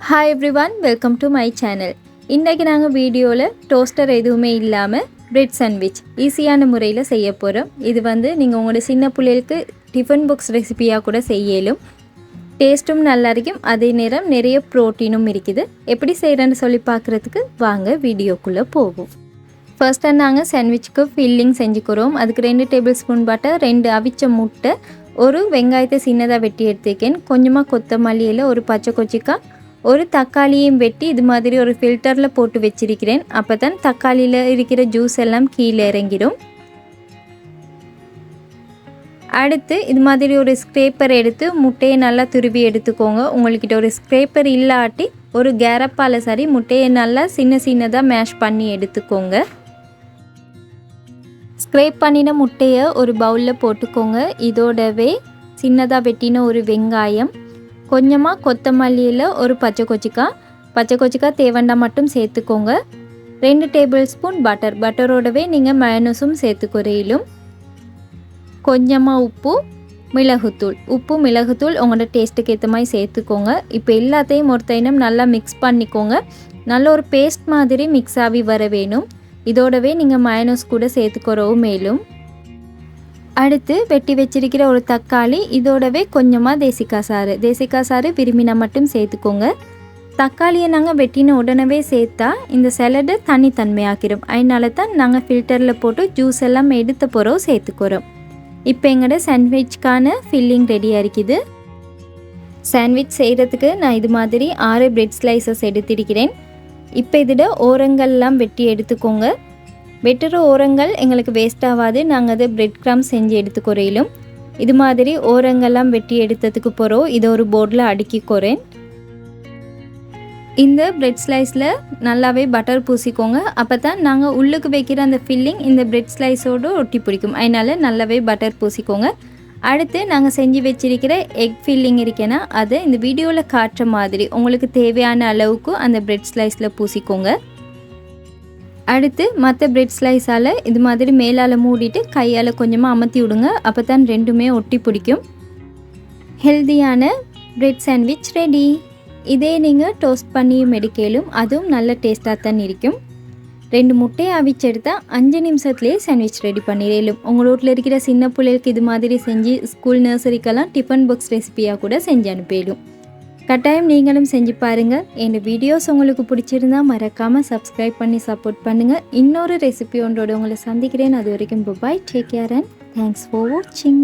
Hi everyone, welcome to my channel. இன்றைக்கு நாங்கள் வீடியோவில் டோஸ்டர் எதுவுமே இல்லாமல் பிரெட் சாண்ட்விச் ஈஸியான முறையில் செய்ய போகிறோம். இது நீங்கள் உங்களோட சின்ன பிள்ளைகளுக்கு டிஃபன் பாக்ஸ் ரெசிபியாக கூட செய்யலும். டேஸ்ட்டும் நல்லா இருக்கும், அதே நேரம் நிறைய ப்ரோட்டீனும் இருக்குது. எப்படி செய்கிறேன்னு சொல்லி பார்க்குறதுக்கு வாங்க வீடியோக்குள்ளே போவோம். ஃபர்ஸ்ட்டாக நாங்கள் சாண்ட்விச்சுக்கு ஃபில்லிங் செஞ்சுக்கிறோம். அதுக்கு 2 டேபிள் ஸ்பூன் பட்டர், 2 அவிச்ச முட்டை, ஒரு வெங்காயத்தை சின்னதாக வெட்டி எடுத்துக்கேன், கொஞ்சமாக கொத்தமல்லியில் ஒரு பச்சை கொச்சிக்காய், ஒரு தக்காளியும் வெட்டி இது மாதிரி ஒரு ஃபில்டரில் போட்டு வச்சிருக்கிறேன். அப்போ தான் தக்காளியில் இருக்கிற ஜூஸ் எல்லாம் கீழே இறங்கிடும். அடுத்து இது மாதிரி ஒரு ஸ்க்ரேப்பர் எடுத்து முட்டையை நல்லா துருவி எடுத்துக்கோங்க. உங்கள்கிட்ட ஒரு ஸ்க்ரேப்பர் இல்லாட்டி ஒரு கேரப்பால் சரி முட்டையை நல்லா சின்னதாக மேஷ் பண்ணி எடுத்துக்கோங்க. ஸ்க்ரேப் பண்ணின முட்டையை ஒரு பவுலில் போட்டுக்கோங்க. இதோடவே சின்னதாக வெட்டின ஒரு வெங்காயம், கொஞ்சமாக கொத்தமல்லியில் ஒரு பச்சை கொச்சிக்காய் தேவண்டா மட்டும் சேர்த்துக்கோங்க. 2 டேபிள் ஸ்பூன் பட்டரோடவே நீங்கள் மயோனஸும் சேர்த்துக்குறையிலும். கொஞ்சமாக உப்பு மிளகுத்தூள் உங்களோட டேஸ்ட்டுக்கு ஏற்ற மாதிரி சேர்த்துக்கோங்க. இப்போ எல்லாத்தையும் ஒருத்தையும் நல்லா மிக்ஸ் பண்ணிக்கோங்க. நல்ல ஒரு பேஸ்ட் மாதிரி மிக்ஸ் ஆகி வர வேணும். இதோடவே நீங்கள் மயோனஸ் கூட சேர்த்துக்கிறோம். மேலும் அடுத்து வெட்டி வச்சிருக்கிற ஒரு தக்காளி, இதோடவே கொஞ்சமாக தேசிக்காய் சாறு விரும்பினா மட்டும் சேர்த்துக்கோங்க. தக்காளியை நாங்கள் வெட்டின உடனே சேர்த்தா இந்த சலடு தனித்தன்மையாக்கிடும். அதனால தான் நாங்கள் ஃபில்டரில் போட்டு ஜூஸ் எல்லாம் எடுத்த பிறகு சேர்த்துக்கிறோம். இப்போ எங்களோட சாண்ட்விச்க்கான ஃபில்லிங் ரெடியாக இருக்குது. சாண்ட்விச் செய்கிறதுக்கு நான் இது மாதிரி 6 பிரெட் ஸ்லைசஸ் எடுத்திருக்கிறேன். இப்போ இதோட ஓரங்கள்லாம் வெட்டி எடுத்துக்கோங்க. வெட்டுற ஓரங்கள் எங்களுக்கு வேஸ்ட் ஆகாது. நாங்கள் அதை பிரெட் கிராம் செஞ்சு எடுத்துக்கிறோம். இது மாதிரி ஓரங்கள்லாம் வெட்டி எடுத்ததுக்கு போகிறோம். இதை ஒரு போர்டில் அடுக்கிக்கிறேன். இந்த பிரெட் ஸ்லைஸில் நல்லாவே பட்டர் பூசிக்கோங்க. அப்போ தான் நாங்கள் உள்ளுக்கு வைக்கிற அந்த ஃபில்லிங் இந்த பிரெட் ஸ்லைஸோடு ஒட்டி பிடிக்கும். அதனால் நல்லாவே பட்டர் பூசிக்கோங்க. அடுத்து நாங்கள் செஞ்சு வச்சிருக்கிற எக் ஃபில்லிங் இருக்கேன்னா அதை இந்த வீடியோவில் காட்டுற மாதிரி உங்களுக்கு தேவையான அளவுக்கு அந்த பிரெட் ஸ்லைஸில் பூசிக்கோங்க. அடுத்து மற்ற பிரெட் ஸ்லைஸால் இது மாதிரி மேலால் மூடிட்டு கையால் கொஞ்சமாக அமர்த்தி விடுங்க. அப்போ தான் ரெண்டுமே ஒட்டி பிடிக்கும். ஹெல்தியான பிரெட் சாண்ட்விச் ரெடி. இதே நீங்கள் டோஸ்ட் பண்ணியும் எடுக்கலும், அதுவும் நல்ல டேஸ்ட்டாக தான் இருக்கும். 2 முட்டையை அவிச்செடுத்தால் 5 நிமிஷத்துலேயே சாண்ட்விச் ரெடி பண்ணிடலும். உங்கள் வீட்டில் இருக்கிற சின்ன பிள்ளைகளுக்கு இது மாதிரி செஞ்சு ஸ்கூல் நர்சரிக்கெல்லாம் டிஃபன் பாக்ஸ் ரெசிபியாக கூட செஞ்சு அனுப்பிடும். கட்டாயம் நீங்களும் செஞ்சு பாருங்கள். என் வீடியோஸ் உங்களுக்கு பிடிச்சிருந்தா மறக்காமல் சப்ஸ்கிரைப் பண்ணி சப்போர்ட் பண்ணுங்கள். இன்னொரு ரெசிபி ஒன்றோடு உங்களை சந்திக்கிறேன். அது வரைக்கும் bye, take care and thanks for வாட்சிங்.